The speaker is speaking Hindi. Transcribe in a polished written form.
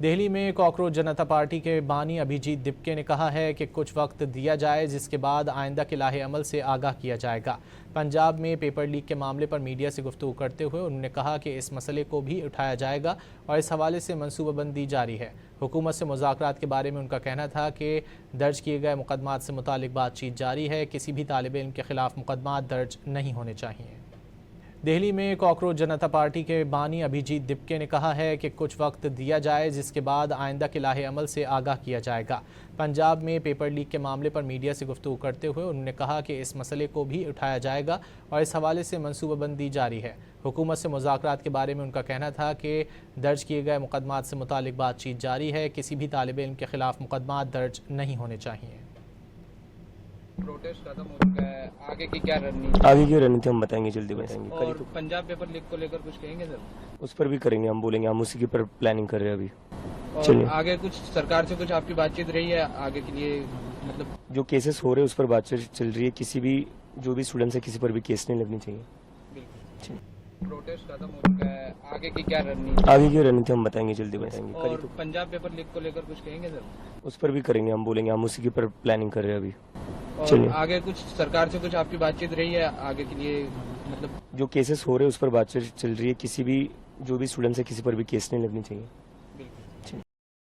दिल्ली में कॉकरोच जनता पार्टी के बानी अभिजीत दिपके ने कहा है कि कुछ वक्त दिया जाए जिसके बाद आइंदा के लाहे अमल से आगाह किया जाएगा। पंजाब में पेपर लीक के मामले पर मीडिया से गुफ्तगू करते हुए उन्होंने कहा कि इस मसले को भी उठाया जाएगा और इस हवाले से मनसूबाबंदी जारी है। हुकूमत से मुज़ाकरात के बारे में उनका कहना था कि दर्ज किए गए मुकदमात से मुतालिक बातचीत जारी है, किसी भी तालिब इल्म के खिलाफ मुकदमात दर्ज नहीं होने चाहिए। दिल्ली में कॉकरोच जनता पार्टी के बानी अभिजीत दिपके ने कहा है कि कुछ वक्त दिया जाए जिसके बाद आइंदा के लाहे अमल से आगाह किया जाएगा। पंजाब में पेपर लीक के मामले पर मीडिया से गुफ्तगू करते हुए उन्होंने कहा कि इस मसले को भी उठाया जाएगा और इस हवाले से मनसूबाबंदी जारी है। हुकूमत से मुज़ाकरात के बारे में उनका कहना था कि दर्ज किए गए मुकदमात से मुतालिक बातचीत जारी है, किसी भी तालिब इल्म के खिलाफ मुकदमात दर्ज नहीं होने चाहिए। प्रोटेस्ट खत्म हो चुका है, आगे की क्या रणनीति? आगे की रणनीति हम बताएंगे, जल्दी बताएंगे। और तो पंजाब पेपर लीक को लेकर कुछ कहेंगे सर? उस पर भी करेंगे, हम बोलेंगे, हम उसी के पर प्लानिंग कर रहे हैं अभी। और चलिए, आगे कुछ सरकार से कुछ आपकी बातचीत रही है आगे के लिए? मतलब जो केसेस हो रहे हैं उस पर बातचीत चल रही है, किसी भी जो भी स्टूडेंट है किसी पर भी केस नहीं लगनी चाहिए। प्रोटेस्ट खत्म हो चुका है, आगे की क्या रणनीति? आगे की रणनीति हम बताएंगे, जल्दी बताएंगे। और तो पंजाब पेपर लीक को लेकर कुछ कहेंगे सर? उस पर भी करेंगे, हम बोलेंगे, हम उसी के पर प्लानिंग कर रहे हैं अभी। और चलिए, आगे कुछ सरकार से कुछ आपकी बातचीत रही है आगे के लिए? मतलब जो केसेस हो रहे हैं उस पर बातचीत चल रही है, किसी भी जो भी स्टूडेंट है किसी पर भी केस नहीं लगनी चाहिए।